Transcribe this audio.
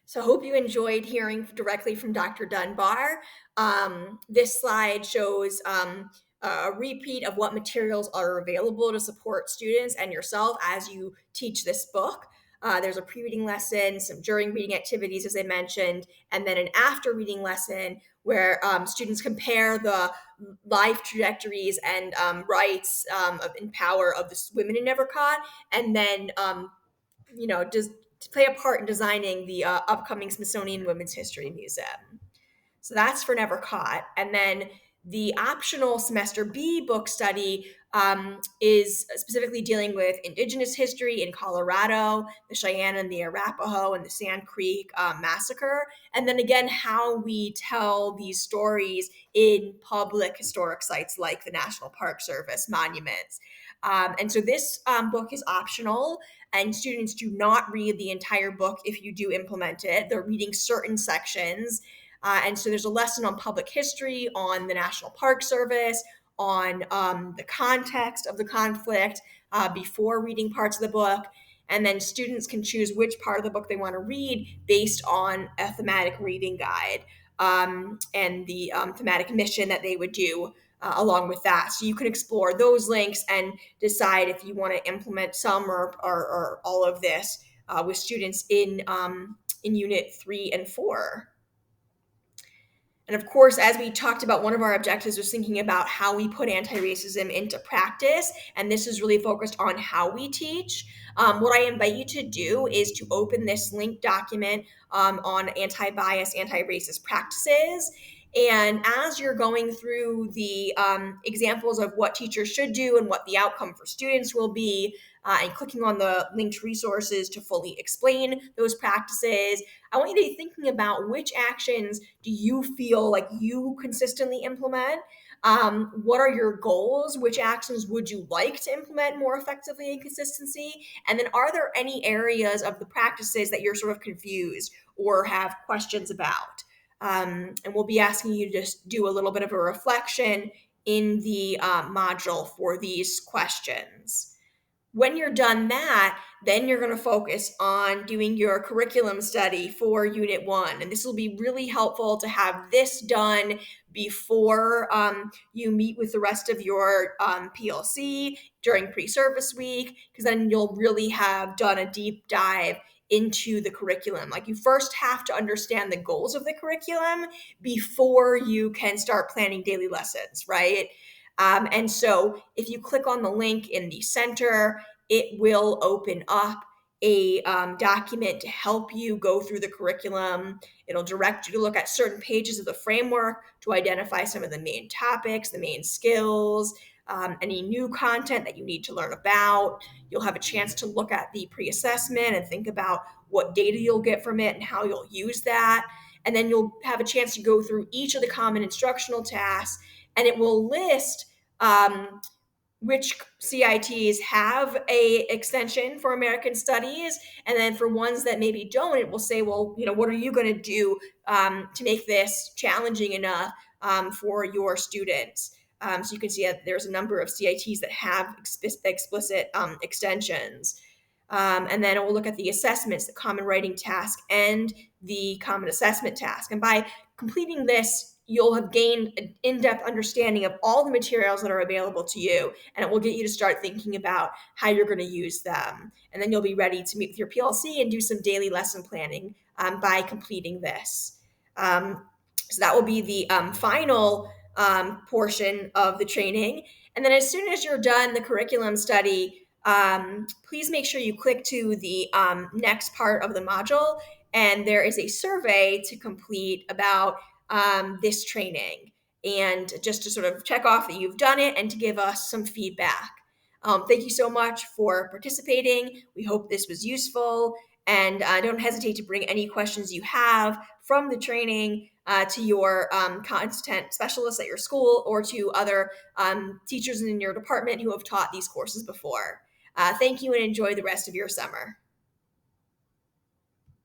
So I hope you enjoyed hearing directly from Dr. Dunbar. This slide shows a repeat of what materials are available to support students and yourself as you teach this book. There's a pre-reading lesson, some during reading activities, as I mentioned, and then an after reading lesson where students compare the life trajectories and rights in power of the women in Evercott, and then does to play a part in designing the upcoming Smithsonian Women's History Museum. So that's for Never Caught. And then the optional semester B book study is specifically dealing with Indigenous history in Colorado, the Cheyenne and the Arapaho, and the Sand Creek massacre. And then again, how we tell these stories in public historic sites like the National Park Service monuments. And so this book is optional, and students do not read the entire book if you do implement it. They're reading certain sections. And so there's a lesson on public history, on the National Park Service, on the context of the conflict before reading parts of the book. And then students can choose which part of the book they want to read based on a thematic reading guide and the thematic mission that they would do along with that. So you can explore those links and decide if you want to implement some or all of this with students in Unit 3 and 4. And of course, as we talked about, one of our objectives was thinking about how we put anti-racism into practice. And this is really focused on how we teach. What I invite you to do is to open this linked document on anti-bias, anti-racist practices. And as you're going through the examples of what teachers should do and what the outcome for students will be, and clicking on the linked resources to fully explain those practices, I want you to be thinking about which actions do you feel like you consistently implement? What are your goals? Which actions would you like to implement more effectively and consistency? And then are there any areas of the practices that you're sort of confused or have questions about? And we'll be asking you to just do a little bit of a reflection in the module for these questions. When you're done that, then you're going to focus on doing your curriculum study for Unit 1. And this will be really helpful to have this done before you meet with the rest of your PLC during pre-service week, because then you'll really have done a deep dive into the curriculum. Like, you first have to understand the goals of the curriculum before you can start planning daily lessons, right? And so if you click on the link in the center, it will open up a document to help you go through the curriculum. It'll direct you to look at certain pages of the framework to identify some of the main topics, the main skills, any new content that you need to learn about. You'll have a chance to look at the pre-assessment and think about what data you'll get from it and how you'll use that. And then you'll have a chance to go through each of the common instructional tasks, and it will list which CITs have a extension for American Studies, and then for ones that maybe don't, it will say, well, what are you going to do to make this challenging enough for your students? So you can see that there's a number of CITs that have explicit extensions. And then we'll look at the assessments, the common writing task and the common assessment task. And by completing this, you'll have gained an in-depth understanding of all the materials that are available to you, and it will get you to start thinking about how you're going to use them. And then you'll be ready to meet with your PLC and do some daily lesson planning by completing this. So that will be the final portion of the training. And then as soon as you're done the curriculum study, please make sure you click to the next part of the module, and there is a survey to complete about this training, and just to sort of check off that you've done it and to give us some feedback. Thank you so much for participating. We hope this was useful, and don't hesitate to bring any questions you have from the training to your content specialists at your school or to other teachers in your department who have taught these courses before. Thank you, and enjoy the rest of your summer.